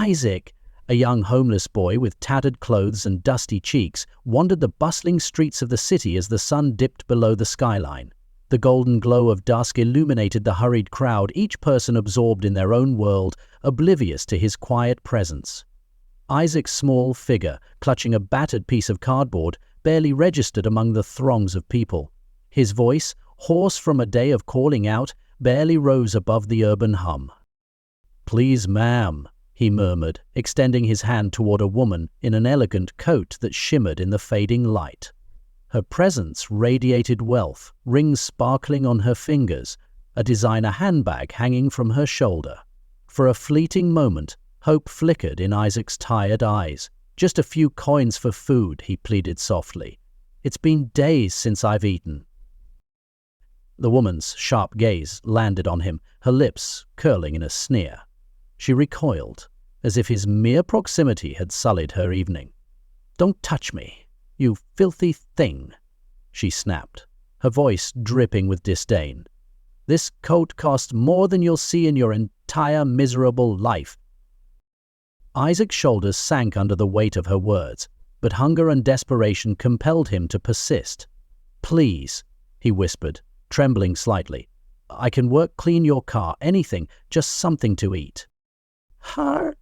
Isaac! A young homeless boy with tattered clothes and dusty cheeks wandered the bustling streets of the city as the sun dipped below the skyline. The golden glow of dusk illuminated the hurried crowd, each person absorbed in their own world, oblivious to his quiet presence. Isaac's small figure, clutching a battered piece of cardboard, barely registered among the throngs of people. His voice, hoarse from a day of calling out, barely rose above the urban hum. "Please, ma'am," he murmured, extending his hand toward a woman in an elegant coat that shimmered in the fading light. Her presence radiated wealth, rings sparkling on her fingers, a designer handbag hanging from her shoulder. For a fleeting moment, hope flickered in Isaac's tired eyes. "Just a few coins for food," he pleaded softly. "It's been days since I've eaten." The woman's sharp gaze landed on him, her lips curling in a sneer. She recoiled, as if his mere proximity had sullied her evening. "Don't touch me, you filthy thing," she snapped, her voice dripping with disdain. "This coat costs more than you'll see in your entire miserable life." Isaac's shoulders sank under the weight of her words, but hunger and desperation compelled him to persist. "Please," he whispered, trembling slightly. "I can work clean your car, anything, just something to eat." "Her?"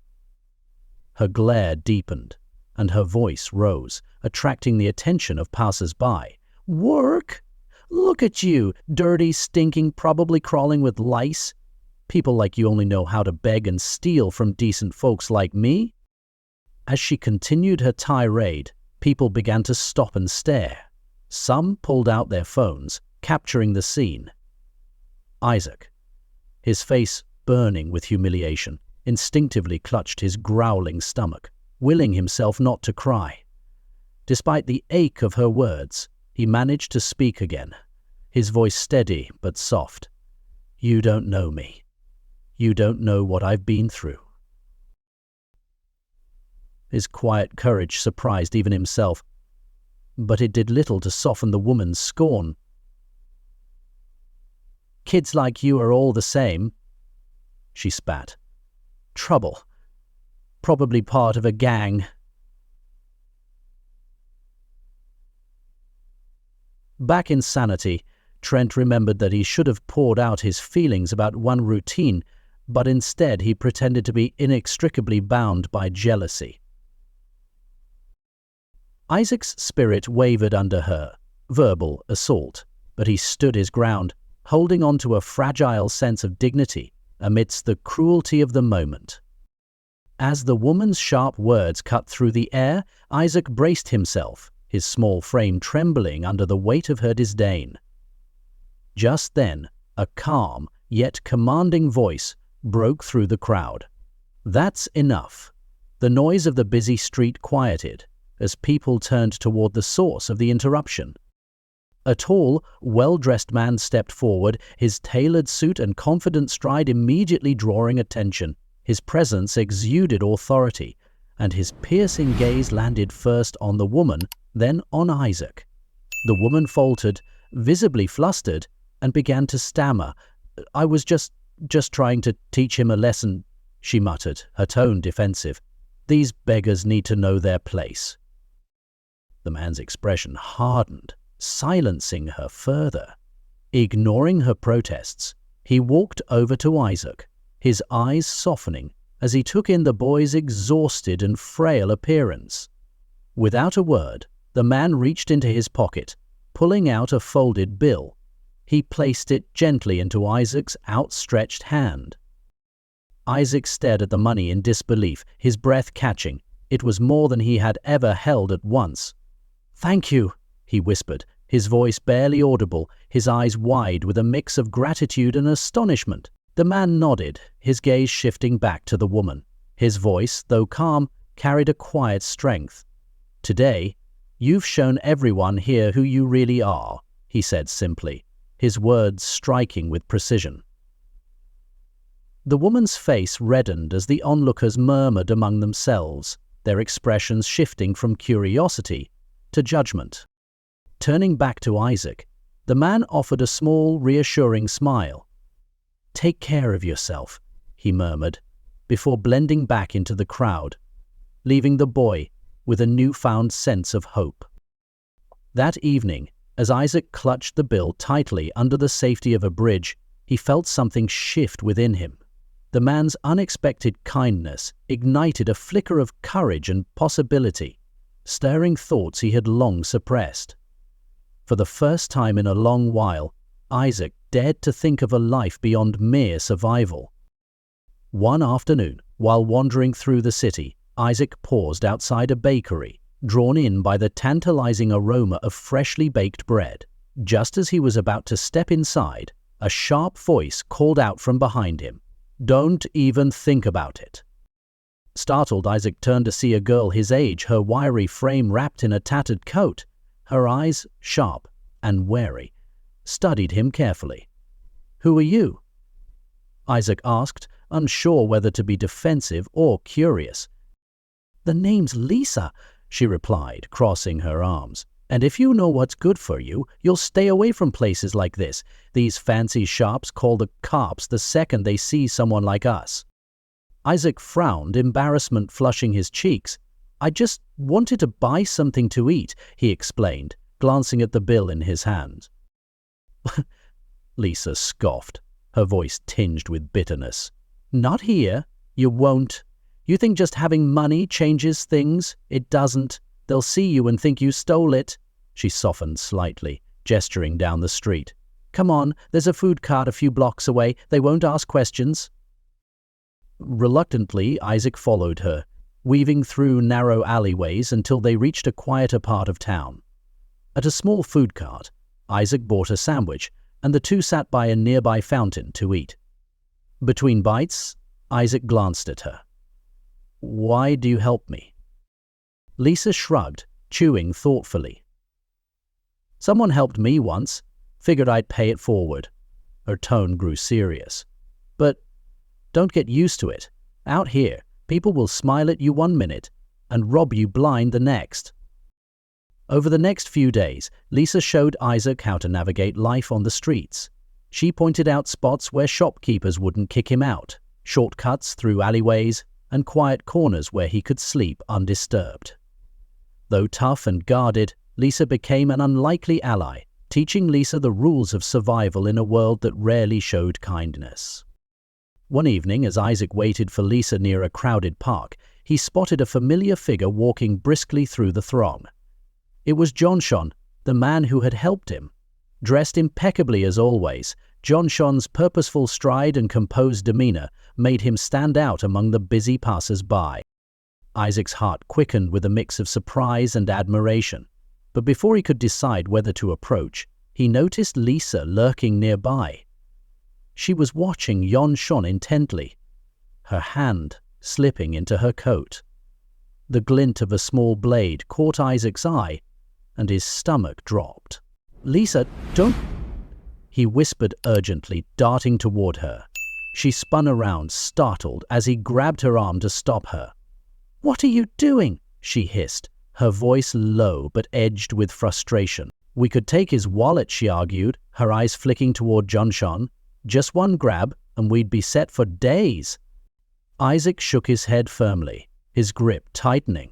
Her glare deepened, and her voice rose, attracting the attention of passers-by. "Work? Look at you, dirty, stinking, probably crawling with lice. People like you only know how to beg and steal from decent folks like me." As she continued her tirade, people began to stop and stare. Some pulled out their phones, capturing the scene. Isaac, his face burning with humiliation, instinctively clutched his growling stomach, willing himself not to cry. Despite the ache of her words, he managed to speak again, his voice steady but soft. "You don't know me. You don't know what I've been through." His quiet courage surprised even himself, but it did little to soften the woman's scorn. "Kids like you are all the same," she spat. "Trouble. Probably part of a gang." Back in sanity, Trent remembered that he should have poured out his feelings about one routine, but instead he pretended to be inextricably bound by jealousy. Isaac's spirit wavered under her verbal assault, but he stood his ground, holding on to a fragile sense of dignity amidst the cruelty of the moment. As the woman's sharp words cut through the air, Isaac braced himself, his small frame trembling under the weight of her disdain. Just then, a calm yet commanding voice broke through the crowd. "That's enough." The noise of the busy street quieted as people turned toward the source of the interruption. A tall, well-dressed man stepped forward, his tailored suit and confident stride immediately drawing attention. His presence exuded authority, and his piercing gaze landed first on the woman, then on Isaac. The woman faltered, visibly flustered, and began to stammer. "I was just trying to teach him a lesson," she muttered, her tone defensive. "These beggars need to know their place." The man's expression hardened, silencing her further. Ignoring her protests, he walked over to Isaac, his eyes softening as he took in the boy's exhausted and frail appearance. Without a word, the man reached into his pocket, pulling out a folded bill. He placed it gently into Isaac's outstretched hand. Isaac stared at the money in disbelief, his breath catching. It was more than he had ever held at once. "Thank you," he whispered, his voice barely audible, his eyes wide with a mix of gratitude and astonishment. The man nodded, his gaze shifting back to the woman. His voice, though calm, carried a quiet strength. "Today, you've shown everyone here who you really are," he said simply, his words striking with precision. The woman's face reddened as the onlookers murmured among themselves, their expressions shifting from curiosity to judgment. Turning back to Isaac, the man offered a small, reassuring smile. "Take care of yourself," he murmured, before blending back into the crowd, leaving the boy with a newfound sense of hope. That evening, as Isaac clutched the bill tightly under the safety of a bridge, he felt something shift within him. The man's unexpected kindness ignited a flicker of courage and possibility, stirring thoughts he had long suppressed. For the first time in a long while, Isaac dared to think of a life beyond mere survival. One afternoon, while wandering through the city, Isaac paused outside a bakery, drawn in by the tantalizing aroma of freshly baked bread. Just as he was about to step inside, a sharp voice called out from behind him, "Don't even think about it." Startled, Isaac turned to see a girl his age, her wiry frame wrapped in a tattered coat. Her eyes, sharp and wary, studied him carefully. "Who are you?" Isaac asked, unsure whether to be defensive or curious. "The name's Lisa," she replied, crossing her arms. "And if you know what's good for you, you'll stay away from places like this. These fancy shops call the cops the second they see someone like us." Isaac frowned, embarrassment flushing his cheeks. "I just wanted to buy something to eat," he explained, glancing at the bill in his hand. Lisa scoffed, her voice tinged with bitterness. "Not here. You won't. You think just having money changes things? It doesn't. They'll see you and think you stole it." She softened slightly, gesturing down the street. "Come on, there's a food cart a few blocks away. They won't ask questions." Reluctantly, Isaac followed her, weaving through narrow alleyways until they reached a quieter part of town. At a small food cart, Isaac bought a sandwich, and the two sat by a nearby fountain to eat. Between bites, Isaac glanced at her. "Why do you help me?" Lisa shrugged, chewing thoughtfully. "Someone helped me once. Figured I'd pay it forward." Her tone grew serious. "But don't get used to it. Out here, people will smile at you one minute and rob you blind the next." Over the next few days, Lisa showed Isaac how to navigate life on the streets. She pointed out spots where shopkeepers wouldn't kick him out, shortcuts through alleyways, and quiet corners where he could sleep undisturbed. Though tough and guarded, Lisa became an unlikely ally, teaching Lisa the rules of survival in a world that rarely showed kindness. One evening, as Isaac waited for Lisa near a crowded park, he spotted a familiar figure walking briskly through the throng. It was Jonshon, the man who had helped him. Dressed impeccably as always, Jonshon's purposeful stride and composed demeanor made him stand out among the busy passers-by. Isaac's heart quickened with a mix of surprise and admiration, but before he could decide whether to approach, he noticed Lisa lurking nearby. She was watching Jonshon intently, her hand slipping into her coat. The glint of a small blade caught Isaac's eye, and his stomach dropped. "Lisa, don't—" he whispered urgently, darting toward her. She spun around, startled, as he grabbed her arm to stop her. "What are you doing?" she hissed, her voice low but edged with frustration. "We could take his wallet," she argued, her eyes flicking toward Jonshon. "Just one grab, and we'd be set for days." Isaac shook his head firmly, his grip tightening.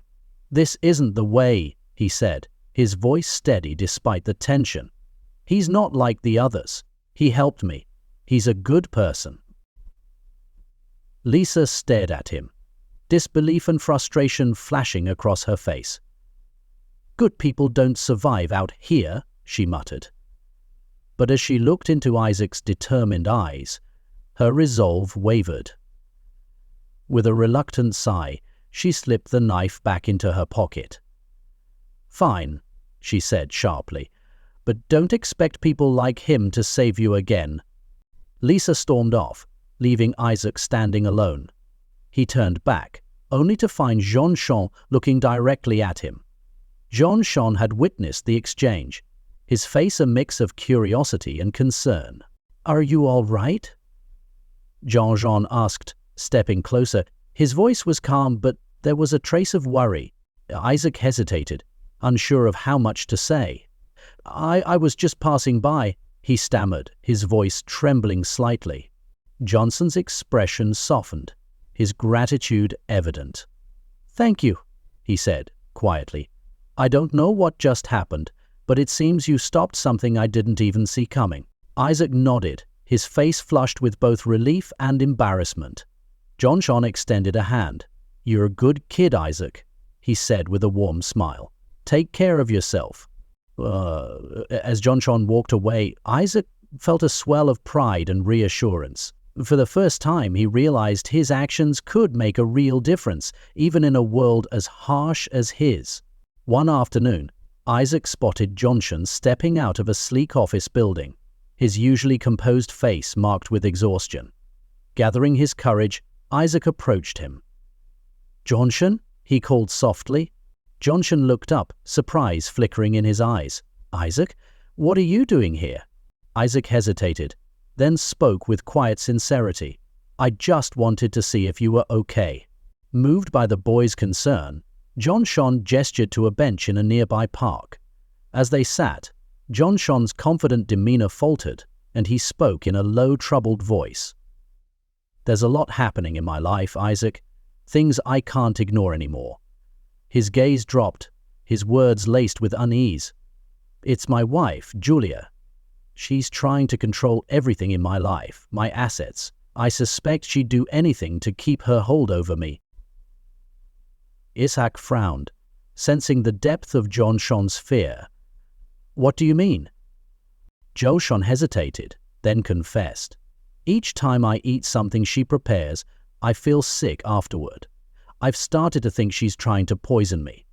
"This isn't the way," he said, his voice steady despite the tension. "He's not like the others. He helped me. He's a good person." Lisa stared at him, disbelief and frustration flashing across her face. "Good people don't survive out here," she muttered. But as she looked into Isaac's determined eyes, her resolve wavered. With a reluctant sigh, she slipped the knife back into her pocket. "Fine," she said sharply, "but don't expect people like him to save you again." Lisa stormed off, leaving Isaac standing alone. He turned back, only to find Jonshon looking directly at him. Jonshon had witnessed the exchange, his face a mix of curiosity and concern. "Are you all right?" Jonshon asked, stepping closer. His voice was calm, but there was a trace of worry. Isaac hesitated, unsure of how much to say. I was just passing by," he stammered, his voice trembling slightly. Johnson's expression softened, his gratitude evident. "Thank you," he said, quietly. "I don't know what just happened, but it seems you stopped something I didn't even see coming." Isaac nodded, his face flushed with both relief and embarrassment. Jonshon extended a hand. "You're a good kid, Isaac," he said with a warm smile. "Take care of yourself." As Jonshon walked away, Isaac felt a swell of pride and reassurance. For the first time, he realized his actions could make a real difference, even in a world as harsh as his. One afternoon, Isaac spotted Jonshon stepping out of a sleek office building, his usually composed face marked with exhaustion. Gathering his courage, Isaac approached him. "Jonshon?" he called softly. Jonshon looked up, surprise flickering in his eyes. "Isaac, what are you doing here?" Isaac hesitated, then spoke with quiet sincerity. "I just wanted to see if you were okay." Moved by the boy's concern, Jonshon gestured to a bench in a nearby park. As they sat, Jonshon's confident demeanor faltered, and he spoke in a low, troubled voice. "There's a lot happening in my life, Isaac. Things I can't ignore anymore." His gaze dropped, his words laced with unease. "It's my wife, Julia. She's trying to control everything in my life, my assets. I suspect she'd do anything to keep her hold over me." Isaac frowned, sensing the depth of Jonshon's fear. "What do you mean?" Jonshon hesitated, then confessed. "Each time I eat something she prepares, I feel sick afterward. I've started to think she's trying to poison me.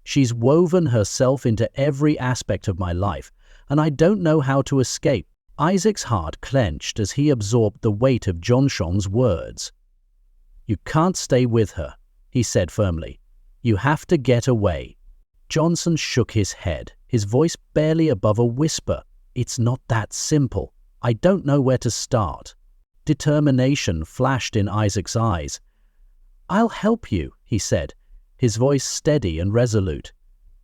She's woven herself into every aspect of my life, and I don't know how to escape." Isaac's heart clenched as he absorbed the weight of Jonshon's words. "You can't stay with her," he said firmly. "You have to get away." Jonshon shook his head, his voice barely above a whisper. "It's not that simple. I don't know where to start." Determination flashed in Isaac's eyes. "I'll help you," he said, his voice steady and resolute.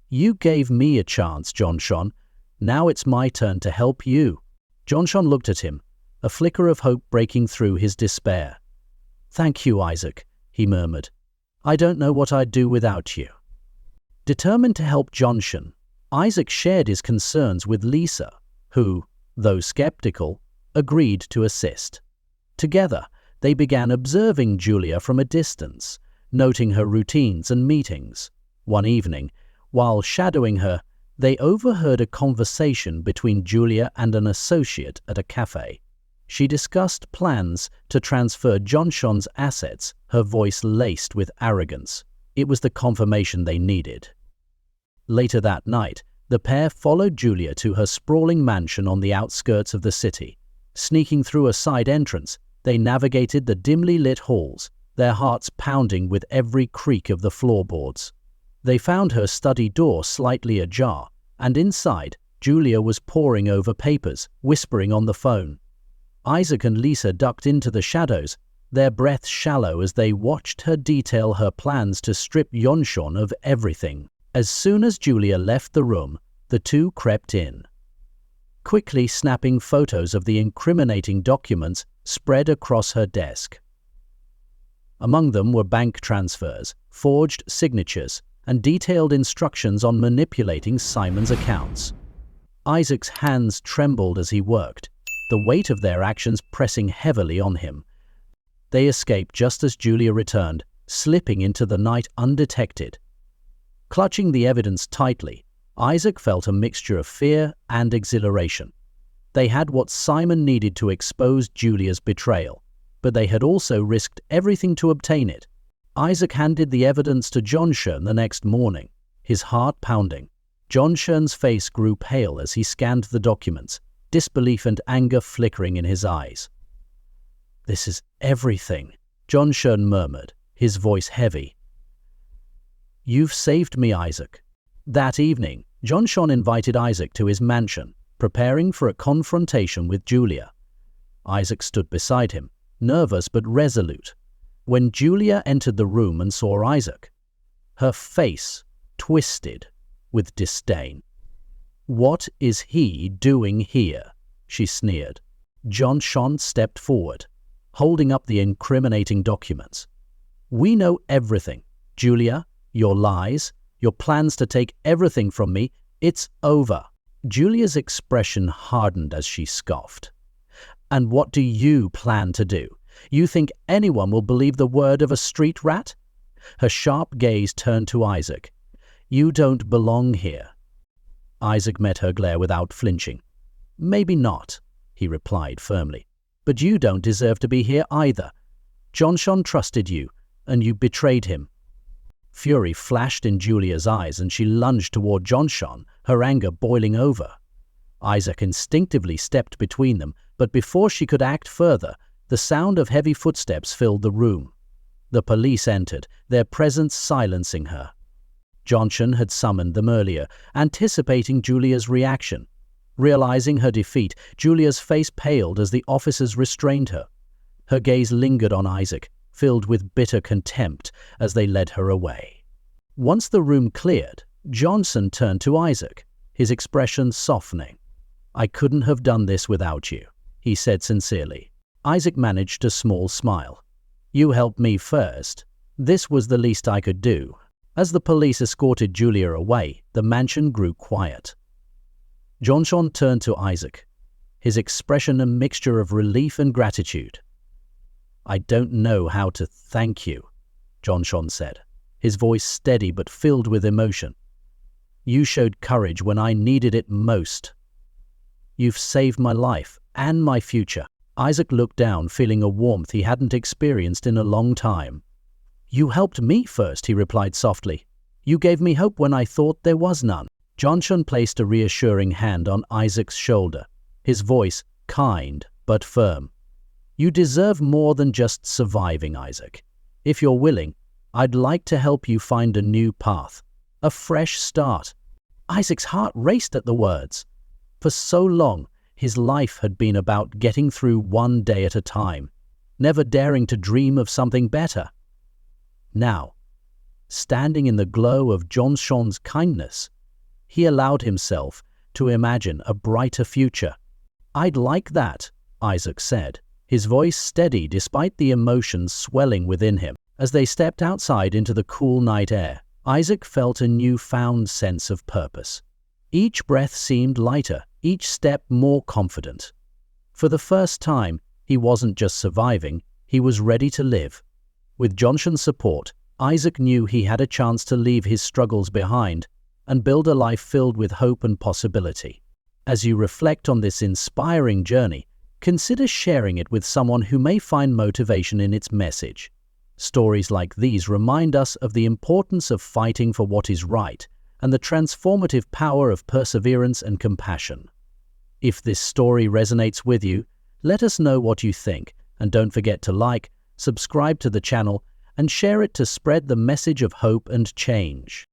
"You gave me a chance, Jonshon. Now it's my turn to help you." Jonshon looked at him, a flicker of hope breaking through his despair. "Thank you, Isaac," he murmured. "I don't know what I'd do without you." Determined to help Jonshon, Isaac shared his concerns with Lisa, who, though skeptical, agreed to assist. Together, they began observing Julia from a distance, noting her routines and meetings. One evening, while shadowing her, they overheard a conversation between Julia and an associate at a cafe. She discussed plans to transfer Jonshon's assets, her voice laced with arrogance. It was the confirmation they needed. Later that night, the pair followed Julia to her sprawling mansion on the outskirts of the city. Sneaking through a side entrance, they navigated the dimly lit halls, their hearts pounding with every creak of the floorboards. They found her study door slightly ajar, and inside, Julia was poring over papers, whispering on the phone. Isaac and Lisa ducked into the shadows, their breaths shallow as they watched her detail her plans to strip Jonshon of everything. As soon as Julia left the room, the two crept in, quickly snapping photos of the incriminating documents spread across her desk. Among them were bank transfers, forged signatures, and detailed instructions on manipulating Simon's accounts. Isaac's hands trembled as he worked, the weight of their actions pressing heavily on him. They escaped just as Julia returned, slipping into the night undetected. Clutching the evidence tightly, Isaac felt a mixture of fear and exhilaration. They had what Simon needed to expose Julia's betrayal, but they had also risked everything to obtain it. Isaac handed the evidence to Jonshon the next morning, his heart pounding. Jonshon's face grew pale as he scanned the documents, disbelief and anger flickering in his eyes. "This is everything," Jonshon murmured, his voice heavy. "You've saved me, Isaac." That evening, Jonshon invited Isaac to his mansion, preparing for a confrontation with Julia. Isaac stood beside him, nervous but resolute. When Julia entered the room and saw Isaac, her face twisted with disdain. "What is he doing here?" she sneered. Jonshon stepped forward, holding up the incriminating documents. We know everything. Julia, your lies, your plans to take everything from me, it's over." Julia's expression hardened as she scoffed. "And what do you plan to do? You think anyone will believe the word of a street rat?" Her sharp gaze turned to Isaac. "You don't belong here." Isaac met her glare without flinching. "Maybe not," he replied firmly. "But you don't deserve to be here either. Jonshon trusted you, and you betrayed him." Fury flashed in Julia's eyes, and she lunged toward Jonshon, her anger boiling over. Isaac instinctively stepped between them, but before she could act further, the sound of heavy footsteps filled the room. The police entered, their presence silencing her. Jonshon had summoned them earlier, anticipating Julia's reaction. Realizing her defeat, Julia's face paled as the officers restrained her. Her gaze lingered on Isaac, filled with bitter contempt, as they led her away. Once the room cleared, Jonshon turned to Isaac, his expression softening. "I couldn't have done this without you," he said sincerely. Isaac managed a small smile. "You helped me first. This was the least I could do." As the police escorted Julia away, the mansion grew quiet. Jonshon turned to Isaac, his expression a mixture of relief and gratitude. "I don't know how to thank you," Jonshon said, his voice steady but filled with emotion. "You showed courage when I needed it most. You've saved my life and my future." Isaac looked down, feeling a warmth he hadn't experienced in a long time. "You helped me first," he replied softly. "You gave me hope when I thought there was none." Jonshon placed a reassuring hand on Isaac's shoulder, his voice kind but firm. "You deserve more than just surviving, Isaac. If you're willing, I'd like to help you find a new path, a fresh start." Isaac's heart raced at the words. For so long, his life had been about getting through one day at a time, never daring to dream of something better. Now, standing in the glow of Jonshon's kindness, he allowed himself to imagine a brighter future. "I'd like that," Isaac said, his voice steady despite the emotions swelling within him. As they stepped outside into the cool night air, Isaac felt a newfound sense of purpose. Each breath seemed lighter, each step more confident. For the first time, he wasn't just surviving, he was ready to live. With Jonshon's support, Isaac knew he had a chance to leave his struggles behind and build a life filled with hope and possibility. As you reflect on this inspiring journey, consider sharing it with someone who may find motivation in its message. Stories like these remind us of the importance of fighting for what is right and the transformative power of perseverance and compassion. If this story resonates with you, let us know what you think, and don't forget to like, subscribe to the channel, and share it to spread the message of hope and change.